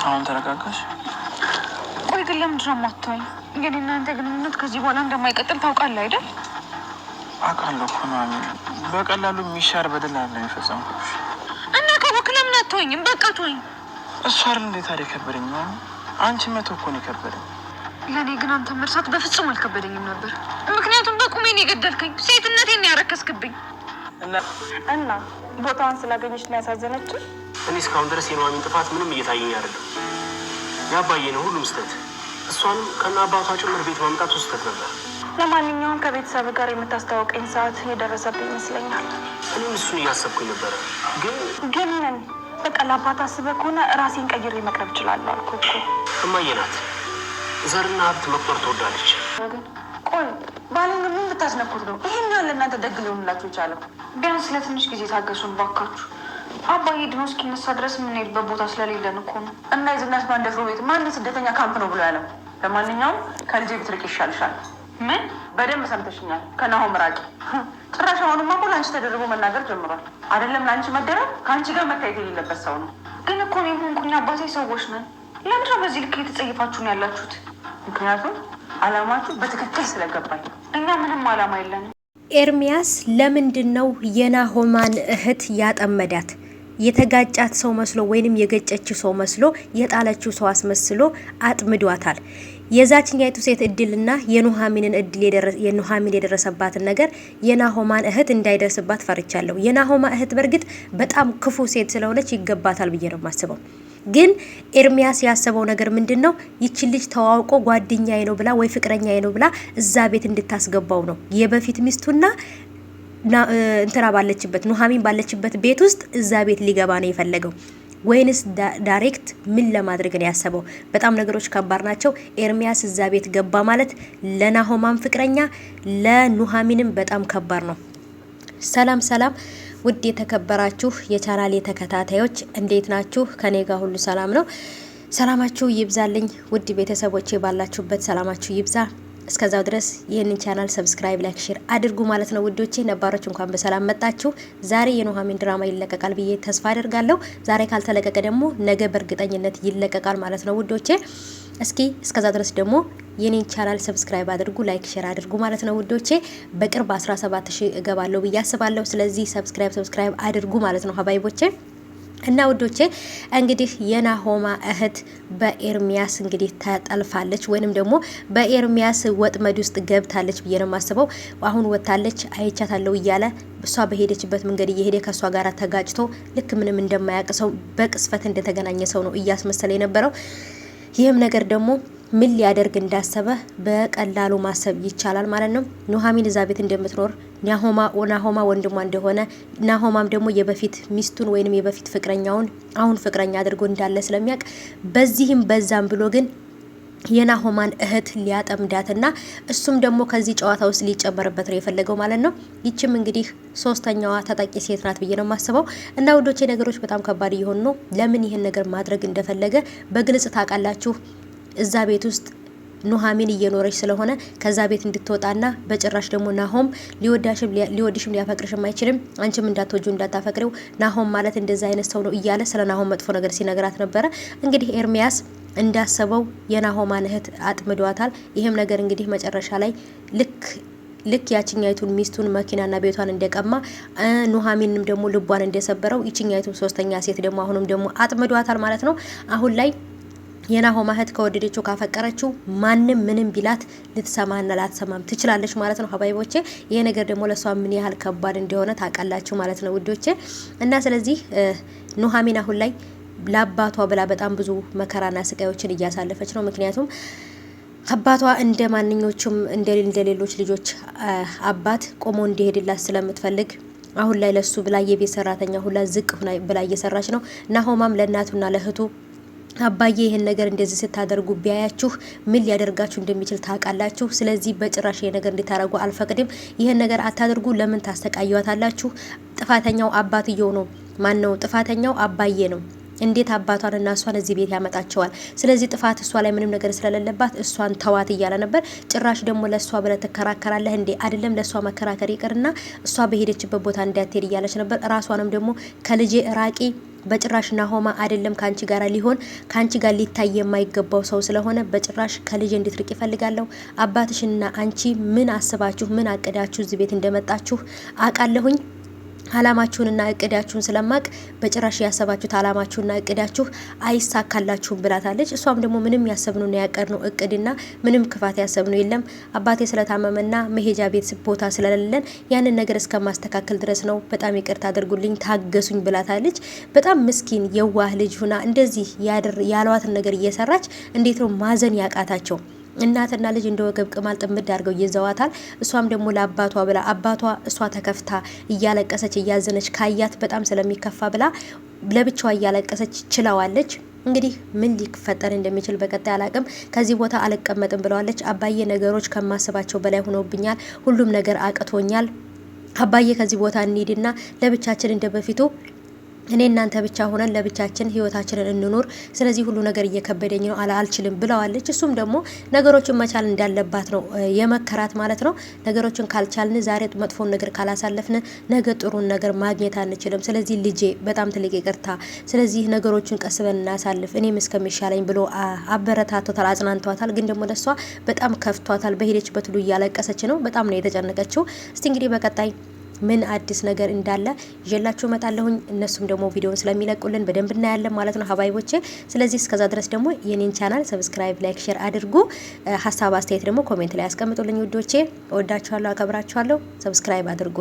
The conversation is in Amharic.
አሁን ተረጋጋሽ? ቆይ ግን ለምንድን ነው የማትተወኝ? ግን እናንተ ግንኙነት ከዚህ በኋላ እንደማይቀጥል ታውቃለህ አይደል? አውቃለሁ እኮ ማሚ። በቀላሉ የሚሻር በደል አለ የፈጸምኩሽ። እና ከቦክ ለምን አትተወኝም? በቃ ተወኝ። እሱ አይደል እንዴ ታዲያ የከበደኝ ማሚ? አንቺ መተው እኮ ነው የከበደኝ። ለእኔ ግን አንተ መርሳት በፍጹም አልከበደኝም ነበር። ምክንያቱም በቁሜን የገደልከኝ፣ ሴትነቴን ያረከስክብኝ እና ቦታዋን ስላገኘች ነው ያሳዘነችው። እኔ እስካሁን ድረስ የኑሐሚን ጥፋት ምንም እየታየኝ አይደለም። ያባዬ ነው ሁሉም ስህተት። እሷንም ከና አባቷ ጭምር ቤት ማምጣት ስህተት ነበር። ለማንኛውም ከቤተሰብ ጋር የምታስተዋውቀኝ ሰዓት የደረሰብኝ ይመስለኛል። እኔም እሱን እያሰብኩኝ ነበረ። ግን ምን በቃ ለአባት አስበህ ከሆነ ራሴን ቀይሬ መቅረብ እችላለሁ አልኩህ እኮ። እማዬ ናት ዘርና ሀብት መቁጠር ትወዳለች። ቆይ ባልን ምን ብታስነኩት ነው ይሄን ያለ እናንተ ደግ ሊሆንላችሁ ይቻላል? ቢያንስ ለትንሽ ጊዜ ታገሱን ባካችሁ። አባዬ ድኖ እስኪነሳ ድረስ የምንሄድበት ቦታ ስለሌለን እኮ ነው። እና የዝናሽ ማንደፍሮ ቤት ማን ስደተኛ ካምፕ ነው ብሎ ያለው? ለማንኛውም ከልጄ ብትርቅ ይሻልሻል። ምን? በደንብ ሰምተሽኛል። ከናሆም ራቂ። ጭራሽ አሁንማ እኮ ለአንቺ ተደርቦ መናገር ጀምሯል። አይደለም ለአንቺ መደረግ ከአንቺ ጋር መታየት የሌለበት ሰው ነው። ግን እኮ እኔም ሆንኩኝ አባቴ ሰዎች ነን። ለምንድነው በዚህ ልክ እየተጸየፋችሁ ነው ያላችሁት? ምክንያቱም አላማችሁ በትክክል ስለገባኝ። እኛ ምንም አላማ የለንም። ኤርሚያስ ለምንድን ነው የናሆማን እህት ያጠመዳት? የተጋጫት ሰው መስሎ ወይንም የገጨችው ሰው መስሎ የጣለችው ሰው አስመስሎ አጥምዷታል። የዛችኛይቱ ሴት እድልና የኑሐሚንን እድል የኑሐሚን የደረሰባትን ነገር የናሆማን እህት እንዳይደርስባት ፈርቻለሁ። የናሆማ እህት በእርግጥ በጣም ክፉ ሴት ስለሆነች ይገባታል ብዬ ነው የማስበው። ግን ኤርሚያስ ያሰበው ነገር ምንድነው? ይቺ ልጅ ተዋውቆ ጓደኛዬ ነው ብላ ወይ ፍቅረኛዬ ነው ብላ እዛ ቤት እንድታስገባው ነው። የበፊት ሚስቱና እንትና ባለችበት ኑሐሚን ባለችበት ቤት ውስጥ እዛ ቤት ሊገባ ነው የፈለገው ወይንስ ዳይሬክት ምን ለማድረግ ነው ያሰበው? በጣም ነገሮች ከባድ ናቸው። ኤርሚያስ እዛ ቤት ገባ ማለት ለናሆማን ፍቅረኛ ለኑሐሚንም በጣም ከባድ ነው። ሰላም ሰላም ውድ የተከበራችሁ የቻናሌ ተከታታዮች እንዴት ናችሁ? ከኔ ጋር ሁሉ ሰላም ነው። ሰላማችሁ ይብዛልኝ ውድ ቤተሰቦቼ፣ ባላችሁበት ሰላማችሁ ይብዛ። እስከዛው ድረስ ይህንን ቻናል ሰብስክራይብ፣ ላይክ፣ ሼር አድርጉ ማለት ነው ውዶቼ። ነባሮች እንኳን በሰላም መጣችሁ። ዛሬ የኑሐሚን ድራማ ይለቀቃል ብዬ ተስፋ አደርጋለሁ። ዛሬ ካልተለቀቀ ደግሞ ነገ በእርግጠኝነት ይለቀቃል ማለት ነው ውዶቼ። እስኪ እስከዛ ድረስ ደግሞ የኔን ቻናል ሰብስክራይብ አድርጉ፣ ላይክ ሼር አድርጉ ማለት ነው ውዶቼ። በቅርብ 17000 እገባለሁ ብዬ አስባለሁ። ስለዚህ ሰብስክራይብ አድርጉ ማለት ነው ሀባይቦቼ። እና ውዶቼ እንግዲህ የናሆማ እህት በኤርሚያስ እንግዲህ ተጠልፋለች ወይንም ደግሞ በኤርሚያስ ወጥመድ ውስጥ ገብታለች ብዬ ነው የማስበው። አሁን ወጣለች አይቻታለሁ እያለ እሷ በሄደችበት መንገድ እየሄደ ከሷ ጋር ተጋጭቶ ልክ ምንም እንደማያውቅ ሰው በቅስፈት እንደተገናኘ ሰው ነው እያስመሰለ የነበረው። ይህም ነገር ደግሞ ምን ሊያደርግ እንዳሰበ በቀላሉ ማሰብ ይቻላል ማለት ነው። ኑሐሚን እዛ ቤት እንደምትኖር ናሆማ ወንድሟ እንደሆነ ናሆማም ደግሞ የበፊት ሚስቱን ወይንም የበፊት ፍቅረኛውን አሁን ፍቅረኛ አድርጎ እንዳለ ስለሚያውቅ በዚህም በዛም ብሎ ግን የናሆማን እህት ሊያጠምዳትና እሱም ደግሞ ከዚህ ጨዋታ ውስጥ ሊጨመርበት ነው የፈለገው ማለት ነው። ይችም እንግዲህ ሶስተኛዋ ተጠቂ ሴት ናት ብዬ ነው የማስበው። እና ውዶቼ ነገሮች በጣም ከባድ እየሆኑ ነው። ለምን ይህን ነገር ማድረግ እንደፈለገ በግልጽ ታውቃላችሁ። እዛ ቤት ውስጥ ኑሐሚን እየኖረች ስለሆነ ከዛ ቤት እንድትወጣና በጭራሽ ደግሞ ናሆም ሊወድሽም ሊያፈቅርሽም አይችልም፣ አንቺም እንዳትወጁ እንዳታፈቅሪው፣ ናሆም ማለት እንደዛ አይነት ሰው ነው እያለ ስለ ናሆም መጥፎ ነገር ሲነግራት ነበረ። እንግዲህ ኤርሚያስ እንዳሰበው የናሆማን እህት አጥምዷታል። ይሄም ነገር እንግዲህ መጨረሻ ላይ ልክ ያችኛይቱን ሚስቱን መኪናና ቤቷን እንደቀማ ኑሐሚንም ደግሞ ልቧን እንደሰበረው ይችኛይቱን ሶስተኛ ሴት ደግሞ አሁንም ደግሞ አጥምዷታል ማለት ነው። አሁን ላይ የናሆማ እህት ከወደደችው ካፈቀረችው ማንም ምንም ቢላት ልትሰማና ላትሰማም ትችላለች ማለት ነው ሀባይቦቼ። ይሄ ነገር ደግሞ ለሷ ምን ያህል ከባድ እንደሆነ ታውቃላችሁ ማለት ነው ውዶቼ። እና ስለዚህ ኑሐሚን አሁን ላይ ለአባቷ ብላ በጣም ብዙ መከራና ስቃዮችን እያሳለፈች ነው። ምክንያቱም አባቷ እንደ ማንኞቹም እንደሌሎች ልጆች አባት ቆሞ እንዲሄድላት ስለምትፈልግ አሁን ላይ ለሱ ብላ የቤት ሰራተኛ ሁላ ዝቅ ብላ እየሰራች ነው። ናሆማም ለእናቱና ለእህቱ አባዬ ይሄን ነገር እንደዚህ ስታደርጉ ቢያያችሁ ምን ሊያደርጋችሁ እንደሚችል ታውቃላችሁ። ስለዚህ በጭራሽ ይሄን ነገር እንድታረጉ አልፈቅድም። ይሄን ነገር አታድርጉ። ለምን ታስተቃዩዋታላችሁ? ጥፋተኛው አባትየው ነው። ማን ነው ጥፋተኛው? አባዬ ነው። እንዴት አባቷንና እሷን እዚህ ቤት ያመጣቸዋል? ስለዚህ ጥፋት እሷ ላይ ምንም ነገር ስለሌለባት እሷን ተዋት እያለ ነበር። ጭራሽ ደግሞ ለእሷ ብለህ ትከራከራለህ እንዴ? አይደለም ለእሷ መከራከር ይቅርና እሷ በሄደችበት ቦታ እንዳትሄድ እያለች ነበር። ራሷንም ደግሞ ከልጄ ራቂ በጭራሽ ናሆማ አይደለም ካንቺ ጋር ሊሆን ካንቺ ጋር ሊታይ የማይገባው ሰው ስለሆነ በጭራሽ ከልጅ እንድትርቅ ይፈልጋለሁ። አባትሽና አንቺ ምን አስባችሁ ምን አቅዳችሁ እዚህ ቤት እንደመጣችሁ አቃለሁኝ። አላማችሁንና እቅዳችሁን ስለማቅ በጭራሽ ያሰባችሁት አላማችሁንና እቅዳችሁ አይሳካላችሁም ብላታለች። እሷም ደግሞ ምንም ያሰብነውና ያቀድነው እቅድና ምንም ክፋት ያሰብነው የለም አባቴ ስለታመመና መሄጃ ቤት ቦታ ስለሌለን ያንን ነገር እስከማስተካከል ድረስ ነው። በጣም ይቅርታ አድርጉልኝ፣ ታገሱኝ ብላታለች። በጣም ምስኪን የዋህ ልጅ ሁና እንደዚህ ያሏትን ነገር እየሰራች እንዴት ነው ማዘን ያቃታቸው? እናትና ልጅ እንደ ወገብ ቅማል ጥምድ አድርገው ይዘዋታል። እሷም ደግሞ ለአባቷ ብላ አባቷ እሷ ተከፍታ እያለቀሰች እያዘነች ካያት በጣም ስለሚከፋ ብላ ለብቻዋ እያለቀሰች ችለዋለች። እንግዲህ ምን ሊፈጠር እንደሚችል በቀጣይ አላቅም። ከዚህ ቦታ አልቀመጥም ብለዋለች። አባዬ ነገሮች ከማስባቸው በላይ ሆኖብኛል፣ ሁሉም ነገር አቅቶኛል። አባዬ ከዚህ ቦታ እንሂድና ለብቻችን እንደ በፊቱ እኔ እናንተ ብቻ ሆነን ለብቻችን ህይወታችንን እንኖር። ስለዚህ ሁሉ ነገር እየከበደኝ ነው አልችልም ብለዋለች። እሱም ደግሞ ነገሮችን መቻል እንዳለባት ነው የመከራት ማለት ነው። ነገሮችን ካልቻልን ዛሬ መጥፎን ነገር ካላሳለፍን ነገ ጥሩን ነገር ማግኘት አንችልም። ስለዚህ ልጄ በጣም ትልቅ ይቅርታ፣ ስለዚህ ነገሮችን ቀስበን እናሳልፍ እኔም እስከሚሻለኝ ብሎ አበረታቷታል፣ አጽናንቷታል። ግን ደግሞ ለሷ በጣም ከፍቷታል። በሄደችበት ሁሉ እያለቀሰች ነው። በጣም ነው የተጨነቀችው። እስቲ እንግዲህ በቀጣይ ምን አዲስ ነገር እንዳለ ይዤላችሁ እመጣለሁኝ። እነሱም ደግሞ ቪዲዮውን ስለሚለቁልን በደንብ እናያለን ማለት ነው ሀባይቦቼ። ስለዚህ እስከዛ ድረስ ደግሞ የኔን ቻናል ሰብስክራይብ፣ ላይክ፣ ሼር አድርጉ። ሀሳብ አስተያየት ደግሞ ኮሜንት ላይ አስቀምጡልኝ ውዶቼ። እወዳችኋለሁ፣ አከብራችኋለሁ። ሰብስክራይብ አድርጉ።